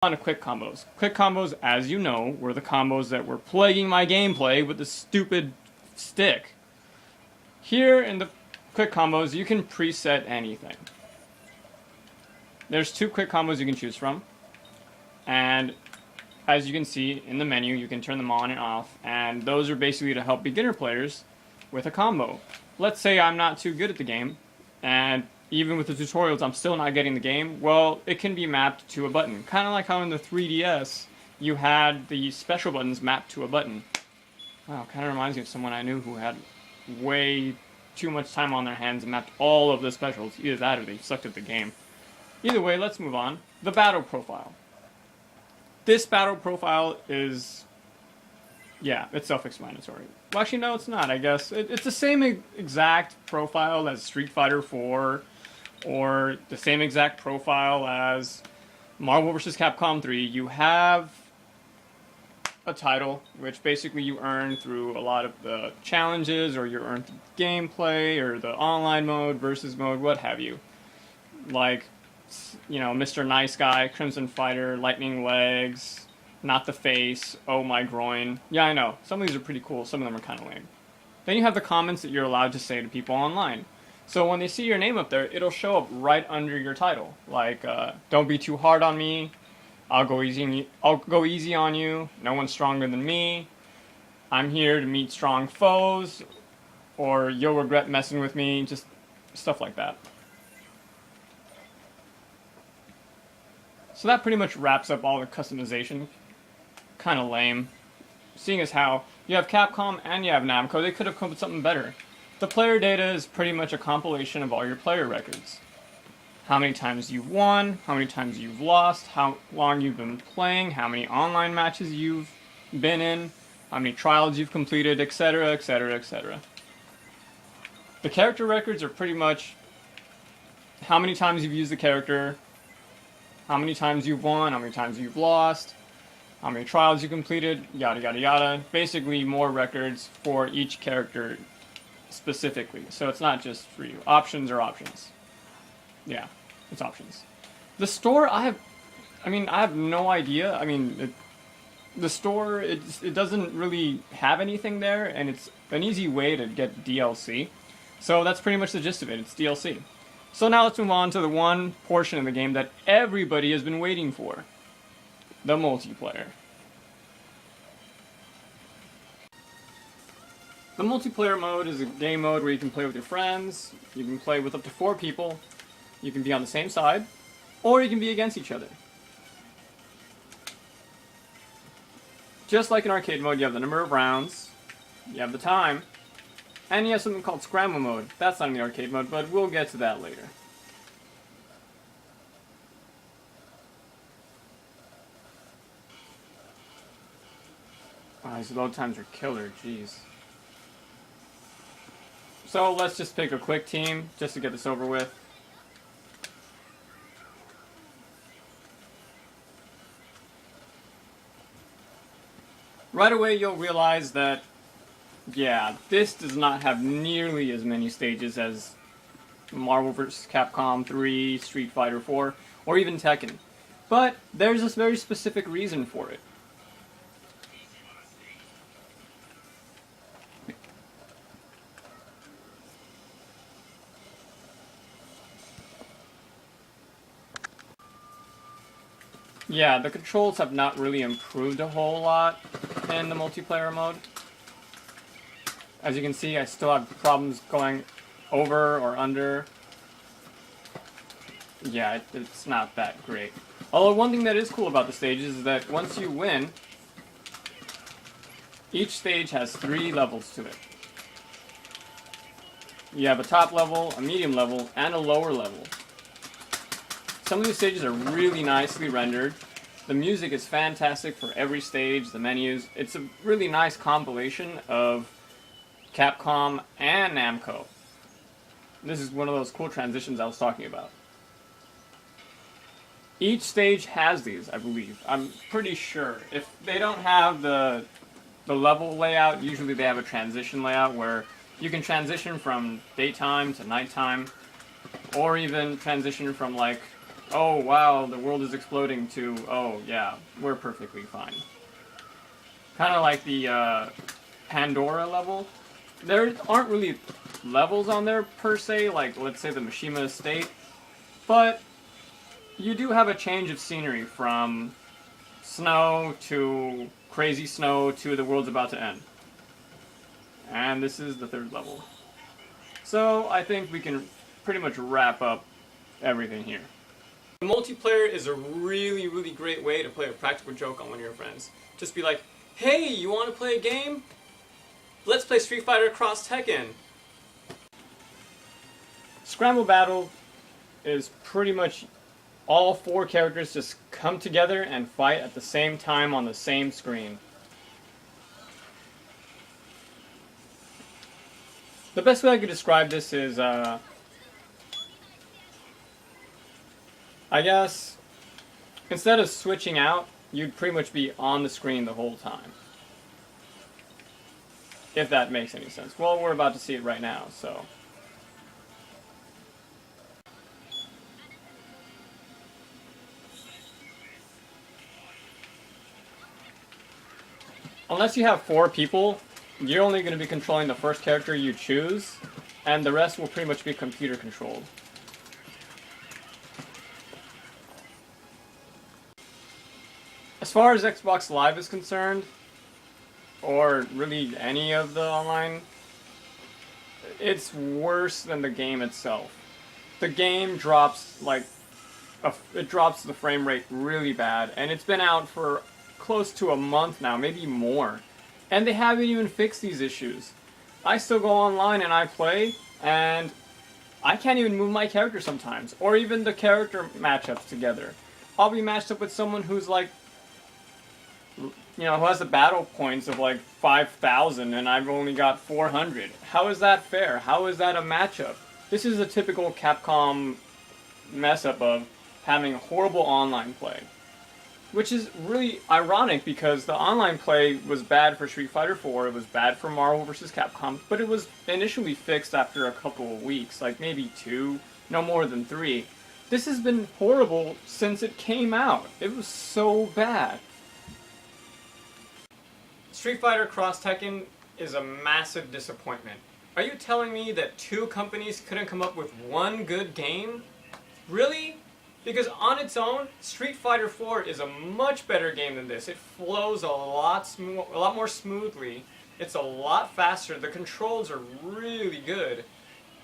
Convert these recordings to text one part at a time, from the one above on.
On to quick combos. Quick combos, as you know, were the combos that were plaguing my gameplay with the stupid stick. Here in the quick combos, you can preset anything. There's two quick combos you can choose from, and as you can see in the menu, you can turn them on and off, and those are basically to help beginner players with a combo. Let's say I'm not too good at the game, and even with the tutorials I'm still not getting the game. Well, it can be mapped to a button. Kind of like how in the 3DS you had the special buttons mapped to a button. Wow, kind of reminds me of someone I knew who had way too much time on their hands and mapped all of the specials. Either that or they sucked at the game. Either way, let's move on. The battle profile. This battle profile is, yeah, it's self-explanatory. Well, actually, no, it's not, I guess. It's the same exact profile as Street Fighter 4, or the same exact profile as Marvel vs. Capcom 3. You have a title, which basically you earn through a lot of the challenges, or you earn through gameplay, or the online mode, versus mode, what have you. Like, you know, Mr. Nice Guy, Crimson Fighter, Lightning Legs, Not the Face, Oh My Groin. Yeah, I know. Some of these are pretty cool. Some of them are kind of lame. Then you have the comments that you're allowed to say to people online. So when they see your name up there, it'll show up right under your title. Like, don't be too hard on me. I'll go easy on you. No one's stronger than me. I'm here to meet strong foes. Or you'll regret messing with me. Just stuff like that. So that pretty much wraps up all the customization. Kind of lame. Seeing as how you have Capcom and you have Namco, they could have come up with something better. The player data is pretty much a compilation of all your player records. How many times you've won, how many times you've lost, how long you've been playing, how many online matches you've been in, how many trials you've completed, etc., etc., etc. The character records are pretty much how many times you've used the character, how many times you've won, how many times you've lost, how many trials you completed, yada yada yada. Basically more records for each character specifically. So it's not just for you. Options are options. Yeah, it's options. The store, I have no idea. I mean, the store, it doesn't really have anything there, and it's an easy way to get DLC. So that's pretty much the gist of it. It's DLC. So now let's move on to the one portion of the game that everybody has been waiting for. The multiplayer. The multiplayer mode is a game mode where you can play with your friends, you can play with up to 4 people, you can be on the same side, or you can be against each other. Just like in arcade mode, you have the number of rounds, you have the time, and you have something called scramble mode. That's not in the arcade mode, but we'll get to that later. Oh, these load times are killer, jeez. So let's just pick a quick team, just to get this over with. Right away you'll realize that, yeah, this does not have nearly as many stages as Marvel vs. Capcom 3, Street Fighter 4, or even Tekken. But there's this very specific reason for it. Yeah, the controls have not really improved a whole lot in the multiplayer mode. As you can see, I still have problems going over or under. Yeah, it's not that great. Although one thing that is cool about the stages is that once you win, each stage has 3 levels to it. You have a top level, a medium level, and a lower level. Some of these stages are really nicely rendered. The music is fantastic for every stage, the menus. It's a really nice compilation of Capcom and Namco. This is one of those cool transitions I was talking about. Each stage has these, I believe. I'm pretty sure. If they don't have the level layout, usually they have a transition layout where you can transition from daytime to nighttime, or even transition from like oh wow, the world is exploding, to, oh yeah, we're perfectly fine. Kind of like the Pandora level. There aren't really levels on there per se, like let's say the Mishima Estate, but you do have a change of scenery from snow to crazy snow to the world's about to end. And this is the 3rd level. So I think we can pretty much wrap up everything here. The multiplayer is a really, really great way to play a practical joke on one of your friends. Just be like, hey, you want to play a game? Let's play StreetFighterXTekken. Scramble Battle is pretty much all 4 characters just come together and fight at the same time on the same screen. The best way I could describe this is, I guess, instead of switching out, you'd pretty much be on the screen the whole time. If that makes any sense. Well, we're about to see it right now, so. Unless you have 4 people, you're only going to be controlling the first character you choose, and the rest will pretty much be computer controlled. As far as Xbox Live is concerned, or really any of the online, it's worse than the game itself. The game drops it drops the frame rate really bad, and it's been out for close to a month now, maybe more. And they haven't even fixed these issues. I still go online and I play, and I can't even move my character sometimes, or even the character matchups together. I'll be matched up with someone who's like, you know, who has the battle points of like 5,000 and I've only got 400. How is that fair? How is that a matchup? This is a typical Capcom mess up of having horrible online play. Which is really ironic because the online play was bad for Street Fighter 4, it was bad for Marvel vs. Capcom, but it was initially fixed after a couple of weeks, like maybe 2, no more than 3. This has been horrible since it came out. It was so bad. StreetFighterXTekken is a massive disappointment. Are you telling me that 2 companies couldn't come up with one good game? Really? Because on its own, Street Fighter 4 is a much better game than this. It flows a lot more smoothly. It's a lot faster. The controls are really good.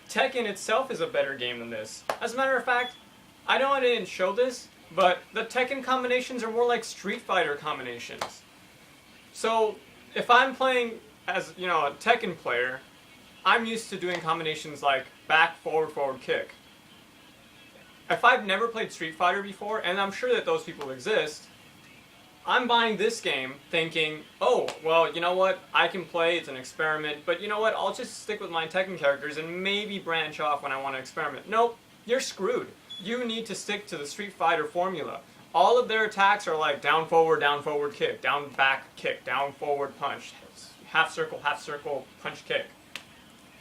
Tekken itself is a better game than this. As a matter of fact, I know I didn't show this, but the Tekken combinations are more like Street Fighter combinations. So, if I'm playing as, you know, a Tekken player, I'm used to doing combinations like back, forward, forward, kick. If I've never played Street Fighter before, and I'm sure that those people exist, I'm buying this game thinking, oh, well, you know what, I can play, it's an experiment, but you know what, I'll just stick with my Tekken characters and maybe branch off when I want to experiment. Nope, you're screwed. You need to stick to the Street Fighter formula. All of their attacks are like down, forward, kick, down, back, kick, down, forward, punch, half circle, punch, kick.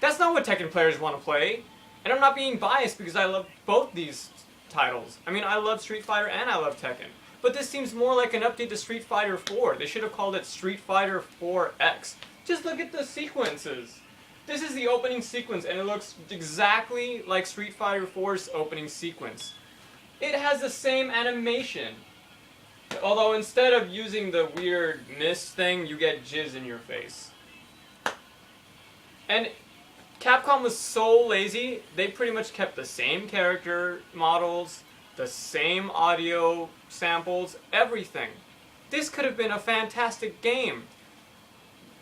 That's not what Tekken players want to play. And I'm not being biased because I love both these titles. I mean, I love Street Fighter and I love Tekken. But this seems more like an update to Street Fighter 4. They should have called it Street Fighter 4X. Just look at the sequences. This is the opening sequence and it looks exactly like Street Fighter 4's opening sequence. It has the same animation. Although instead of using the weird mist thing, you get jizz in your face. And Capcom was so lazy, they pretty much kept the same character models, the same audio samples, everything. This could have been a fantastic game.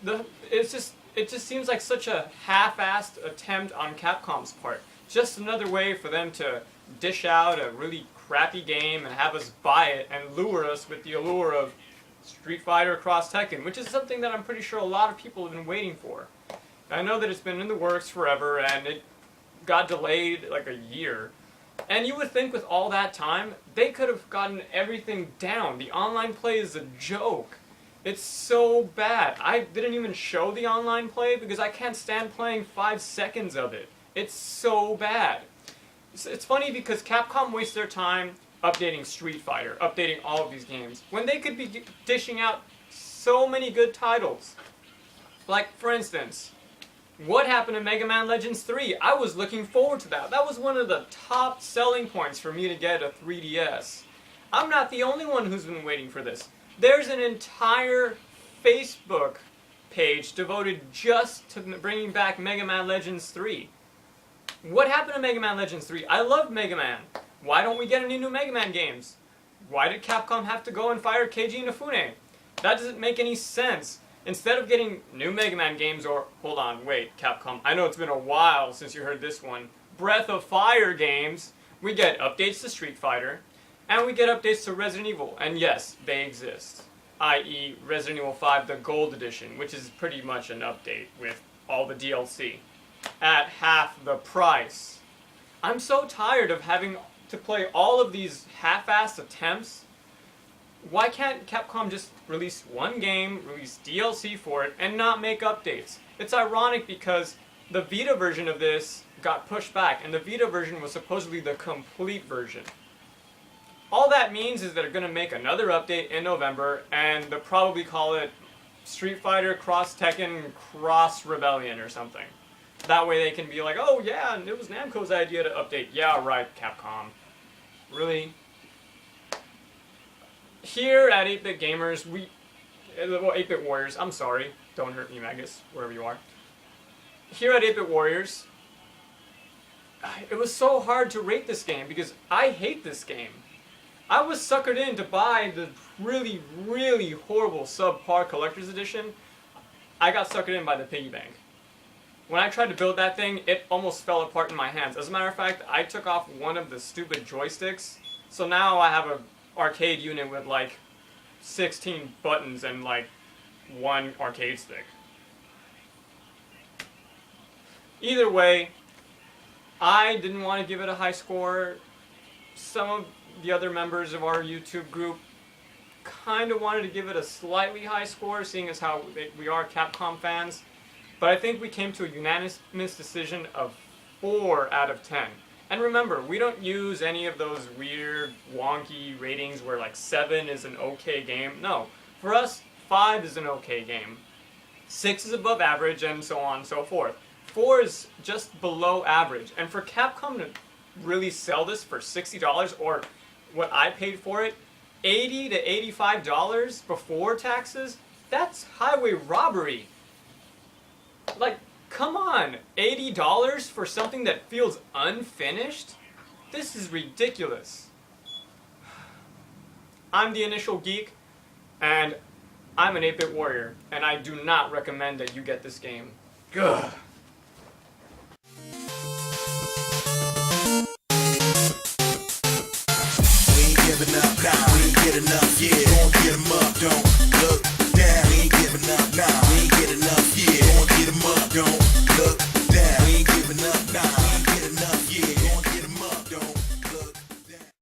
It just seems like such a half-assed attempt on Capcom's part. Just another way for them to dish out a really crappy game and have us buy it and lure us with the allure of Street FighterXTekken, which is something that I'm pretty sure a lot of people have been waiting for. I know that it's been in the works forever and it got delayed like a year. And you would think with all that time, they could have gotten everything down. The online play is a joke. It's so bad. I didn't even show the online play because I can't stand playing 5 seconds of it. It's so bad. It's funny because Capcom wastes their time updating Street Fighter, updating all of these games, when they could be dishing out so many good titles. Like, for instance, what happened to Mega Man Legends 3? I was looking forward to that. That was one of the top selling points for me to get a 3DS. I'm not the only one who's been waiting for this. There's an entire Facebook page devoted just to bringing back Mega Man Legends 3. What happened to Mega Man Legends 3? I loved Mega Man. Why don't we get any new Mega Man games? Why did Capcom have to go and fire Keiji Inafune? That doesn't make any sense. Instead of getting new Mega Man games, or, hold on, wait, Capcom, I know it's been a while since you heard this one, Breath of Fire games, we get updates to Street Fighter, and we get updates to Resident Evil, and yes, they exist. I.e. Resident Evil 5, the Gold Edition, which is pretty much an update with all the DLC, at half the price. I'm so tired of having to play all of these half-assed attempts. Why can't Capcom just release one game, release DLC for it, and not make updates? It's ironic because the Vita version of this got pushed back, and the Vita version was supposedly the complete version. All that means is they're going to make another update in November, and they'll probably call it StreetFighterXTekken Cross Rebellion or something. That way they can be like, oh yeah, it was Namco's idea to update. Yeah, right, Capcom. Really? Here at 8-Bit Gamers, well, 8-Bit Warriors, I'm sorry, don't hurt me, Magus, wherever you are. Here at 8-Bit Warriors, it was so hard to rate this game because I hate this game. I was suckered in to buy the really, really horrible subpar collector's edition. I got suckered in by the piggy bank. When I tried to build that thing, it almost fell apart in my hands. As a matter of fact, I took off one of the stupid joysticks, so now I have a arcade unit with like 16 buttons and like one arcade stick. Either way, I didn't want to give it a high score. Some of the other members of our YouTube group kind of wanted to give it a slightly high score, seeing as how we are Capcom fans. But I think we came to a unanimous decision of 4 out of 10. And remember, we don't use any of those weird, wonky ratings where like 7 is an okay game. No, for us, 5 is an okay game. 6 is above average, and so on and so forth. 4 is just below average. And for Capcom to really sell this for $60, or what I paid for it, $80 to $85 before taxes, that's highway robbery. Like, come on, $80 for something that feels unfinished? This is ridiculous. I'm the Initial Geek, and I'm an 8-Bit Warrior, and I do not recommend that you get this game. Ugh. We ain't giving up, nah, we ain't get enough, yeah. Gon' get 'em up, don't look down. We ain't giving up, nah, we ain't get enough, yeah. Gon' get 'em up, don't